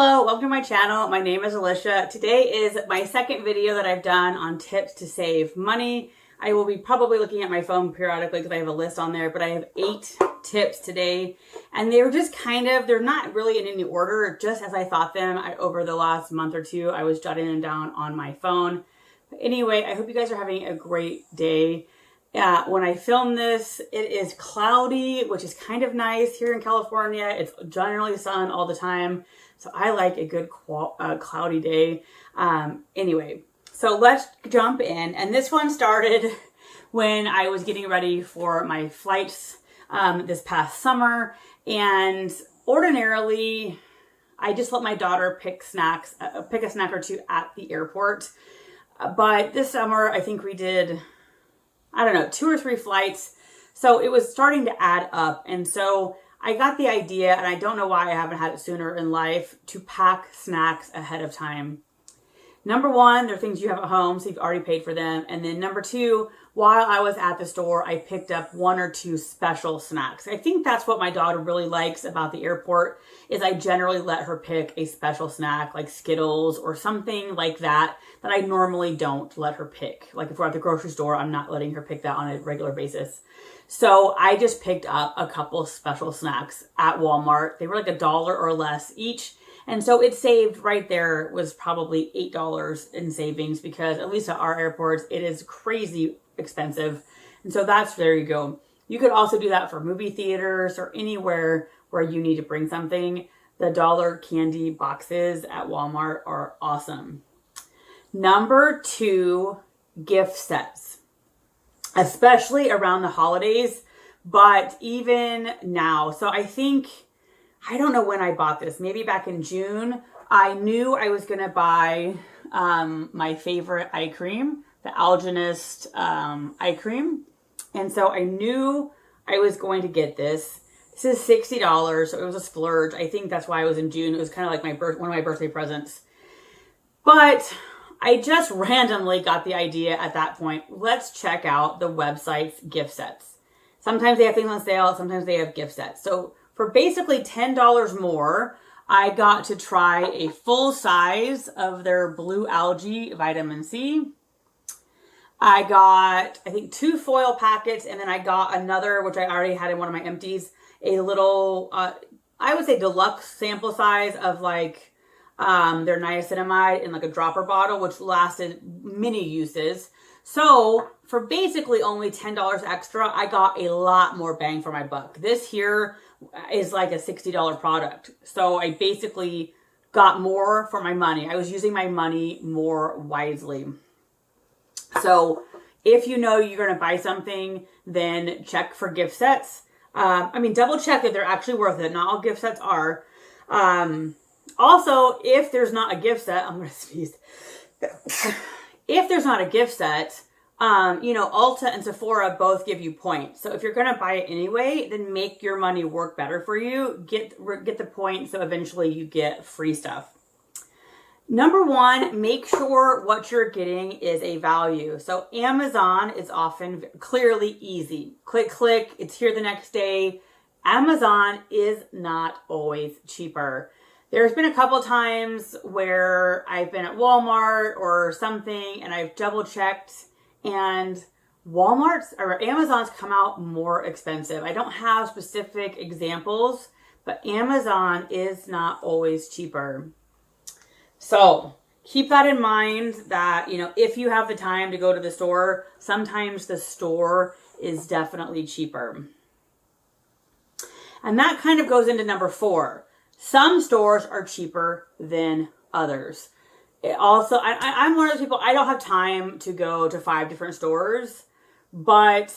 Hello, welcome to my channel. My name is Alicia. Today is my second video that I've done on tips to save money. I will be probably looking at my phone periodically because I have a list on there, but I have 8 tips today. And they were just they're not really in any order, just as I thought them. Over the last month or two, I was jotting them down on my phone. But anyway, I hope you guys are having a great day. When I film this, it is cloudy, which is kind of nice here in California. It's generally sun all the time. So I like a good cloudy day. Anyway, so let's jump in. And this one started when I was getting ready for my flights this past summer. And ordinarily, I just let my daughter pick a snack or two at the airport. But this summer, I think we did, I don't know, 2 or 3 flights. So it was starting to add up. And so I got the idea, and I don't know why I haven't had it sooner in life, to pack snacks ahead of time. Number 1, they're things you have at home, so you've already paid for them. And then number 2, while I was at the store, I picked up 1 or 2 special snacks. I think that's what my daughter really likes about the airport, is I generally let her pick a special snack like Skittles or something like that I normally don't let her pick. Like if we're at the grocery store, I'm not letting her pick that on a regular basis. So I just picked up a couple special snacks at Walmart. They were like $1 or less each. And so it saved right there, was probably $8 in savings, because at least at our airports, it is crazy expensive. And so there you go. You could also do that for movie theaters or anywhere where you need to bring something. The dollar candy boxes at Walmart are awesome. Number 2, gift sets, especially around the holidays, but even now. So I don't know when I bought this, maybe back in June. I knew I was going to buy my favorite eye cream, the Algenist eye cream. And so I knew I was going to get this. This is $60, so it was a splurge. I think that's why it was in June. It was kind of like one of my birthday presents. But I just randomly got the idea at that point. Let's check out the website's gift sets. Sometimes they have things on sale, sometimes they have gift sets. So for basically $10 more, I got to try a full size of their blue algae vitamin C. I got, I think, 2 foil packets, and then I got another, which I already had in one of my empties, a little, I would say deluxe sample size of like their niacinamide in like a dropper bottle, which lasted many uses. So for basically only $10 extra, I got a lot more bang for my buck. This here is like a $60 product. So I basically got more for my money. I was using my money more wisely. So if you know you're going to buy something, then check for gift sets. Double check that they're actually worth it. Not all gift sets are. Also, if there's not a gift set, I'm going to sneeze. If there's not a gift set, Ulta and Sephora both give you points. So if you're going to buy it anyway, then make your money work better for you. Get the points so eventually you get free stuff. Number 1, make sure what you're getting is a value. So Amazon is often clearly easy. Click, click, it's here the next day. Amazon is not always cheaper. There's been a couple times where I've been at Walmart or something and I've double checked, and Walmart's or Amazon's come out more expensive. I don't have specific examples, but Amazon is not always cheaper. So keep that in mind that, if you have the time to go to the store, sometimes the store is definitely cheaper. And that kind of goes into number 4. Some stores are cheaper than others. I'm one of those people, I don't have time to go to 5 different stores, but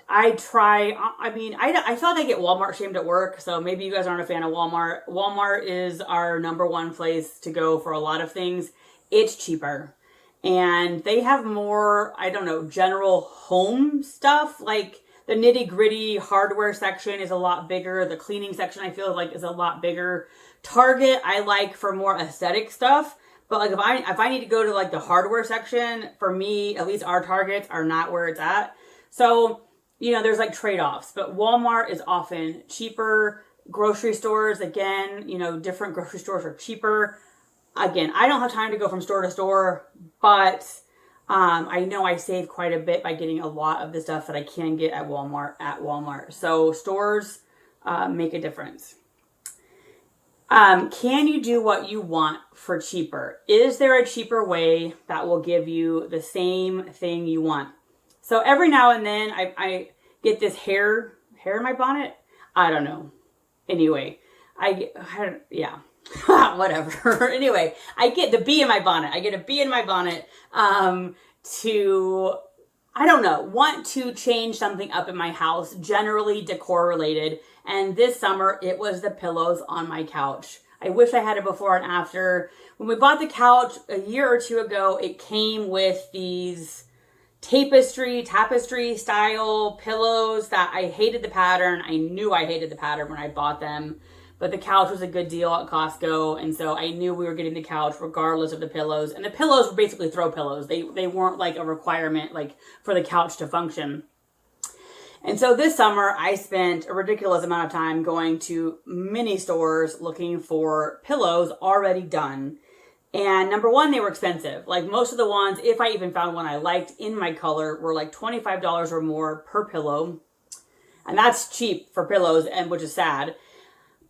I try. I feel like I get Walmart shamed at work, so maybe you guys aren't a fan of Walmart. Walmart is our number 1 place to go for a lot of things. It's cheaper. And they have more, general home stuff, like the nitty-gritty hardware section is a lot bigger. The cleaning section, I feel like, is a lot bigger. Target, I like for more aesthetic stuff. But like if I need to go to like the hardware section, for me, at least our Targets are not where it's at. So, there's like trade-offs. But Walmart is often cheaper. Grocery stores, again, you know, different grocery stores are cheaper. Again, I don't have time to go from store to store, but I know I save quite a bit by getting a lot of the stuff that I can get at Walmart. So stores make a difference. Can you do what you want for cheaper? Is there a cheaper way that will give you the same thing you want? So every now and then I get this hair in my bonnet. I don't know. Anyway, yeah. Whatever. Anyway, I get the bee in my bonnet. I get a bee in my bonnet to, I don't know, want to change something up in my house, generally decor related. And this summer, it was the pillows on my couch. I wish I had it before and after. When we bought the couch a year or two ago, it came with these tapestry style pillows that I hated the pattern. I knew I hated the pattern when I bought them. But the couch was a good deal at Costco, and so I knew we were getting the couch regardless of the pillows. And the pillows were basically throw pillows. They weren't like a requirement like for the couch to function. And so this summer, I spent a ridiculous amount of time going to mini stores looking for pillows already done. And number one, they were expensive. Like most of the ones, if I even found one I liked in my color, were like $25 or more per pillow. And that's cheap for pillows, and which is sad.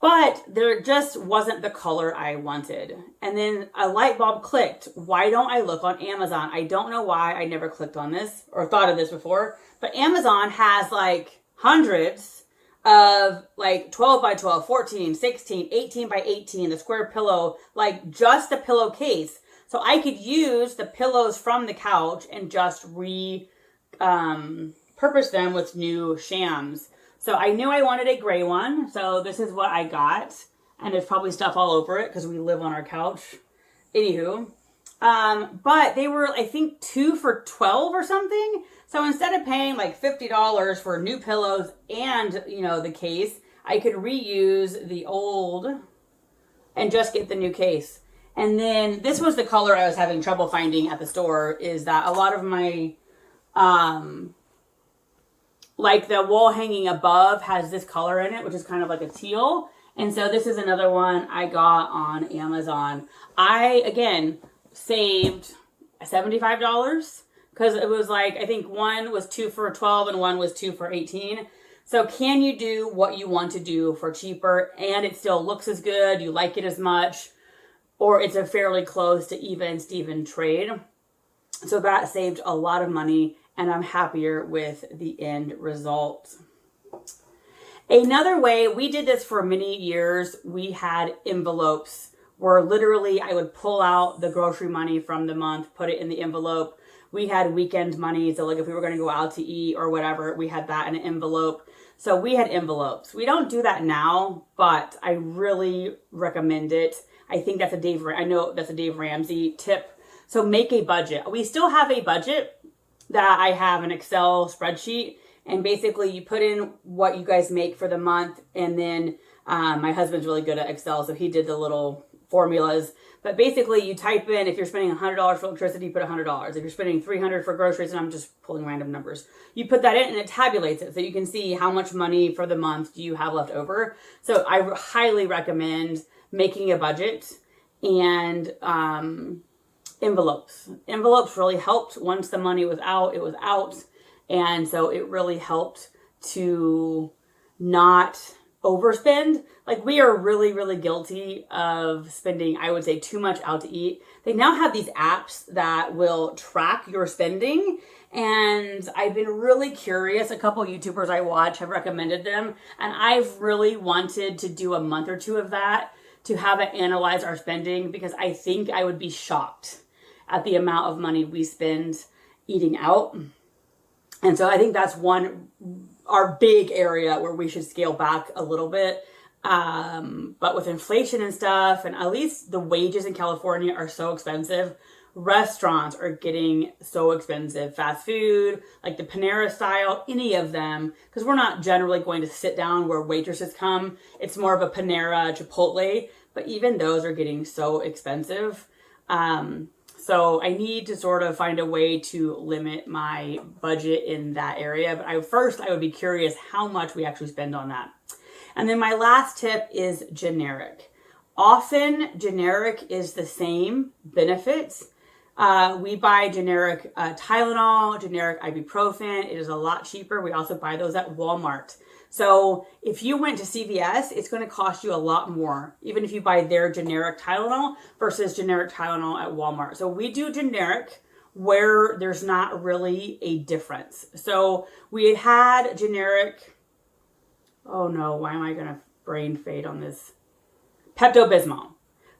But there just wasn't the color I wanted. And then a light bulb clicked. Why don't I look on Amazon? I don't know why I never clicked on this or thought of this before. But Amazon has like hundreds of like 12 by 12, 14, 16, 18 by 18, the square pillow, like just the pillowcase. So I could use the pillows from the couch and just repurpose them with new shams. So I knew I wanted a gray one. So this is what I got. And there's probably stuff all over it because we live on our couch. Anywho. But they were, I think, 2 for $12 or something. So instead of paying like $50 for new pillows and, you know, the case, I could reuse the old and just get the new case. And then this was the color I was having trouble finding at the store, is that a lot of my, like the wall hanging above has this color in it, which is kind of like a teal. And so this is another one I got on Amazon. I, again, saved $75 because it was like, I think one was 2 for $12 and one was 2 for $18. So can you do what you want to do for cheaper and it still looks as good, you like it as much, or it's a fairly close to even Steven trade? So that saved a lot of money, and I'm happier with the end result. Another way, we did this for many years, we had envelopes where literally I would pull out the grocery money from the month, put it in the envelope. We had weekend money, so like if we were going to go out to eat or whatever, we had that in an envelope. So we had envelopes. We don't do that now, but I really recommend it. I think that's I know that's a Dave Ramsey tip. So make a budget. We still have a budget that I have an Excel spreadsheet, and basically you put in what you guys make for the month, and then my husband's really good at Excel, so he did the little formulas. But basically you type in, if you're spending $100 for electricity, you put $100. If you're spending $300 for groceries, and I'm just pulling random numbers, you put that in and it tabulates it so you can see how much money for the month do you have left over. So I highly recommend making a budget, and envelopes. Envelopes really helped. Once the money was out, it was out. And so it really helped to not overspend. Like we are really, really guilty of spending, I would say, too much out to eat. They now have these apps that will track your spending. And I've been really curious. A couple YouTubers I watch have recommended them. And I've really wanted to do a month or two of that to have it analyze our spending, because I think I would be shocked at the amount of money we spend eating out. And so I think that's our big area where we should scale back a little bit. But with inflation and stuff, and at least the wages in California are so expensive, restaurants are getting so expensive. Fast food, like the Panera style, any of them, because we're not generally going to sit down where waitresses come. It's more of a Panera, Chipotle, but even those are getting so expensive. So I need to sort of find a way to limit my budget in that area. But first I would be curious how much we actually spend on that. And then my last tip is generic. Often generic is the same benefits. We buy generic Tylenol, generic ibuprofen. It is a lot cheaper. We also buy those at Walmart. So if you went to CVS, it's going to cost you a lot more, even if you buy their generic Tylenol versus generic Tylenol at Walmart. So we do generic where there's not really a difference. So we had generic, oh no, why am I going to brain fade on this? Pepto-Bismol.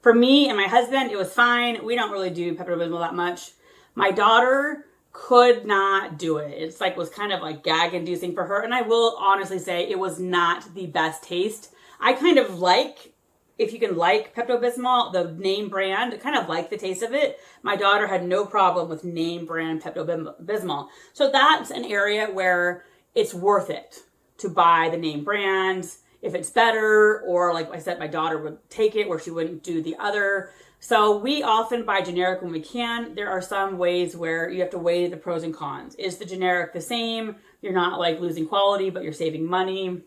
For me and my husband, it was fine. We don't really do Pepto-Bismol that much. My daughter could not do it. It's like, was kind of like gag inducing for her. And I will honestly say it was not the best taste. I kind of like, if you can like Pepto-Bismol, the name brand, kind of like the taste of it. My daughter had no problem with name brand Pepto-Bismol. So that's an area where it's worth it to buy the name brands if it's better, or like I said, my daughter would take it where she wouldn't do the other. So we often buy generic when we can. There are some ways where you have to weigh the pros and cons. Is the generic the same? You're not like losing quality, but you're saving money,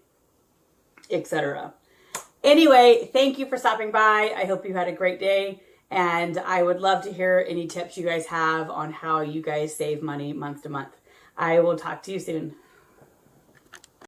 etc. Anyway, thank you for stopping by. I hope you had a great day. And I would love to hear any tips you guys have on how you guys save money month to month. I will talk to you soon.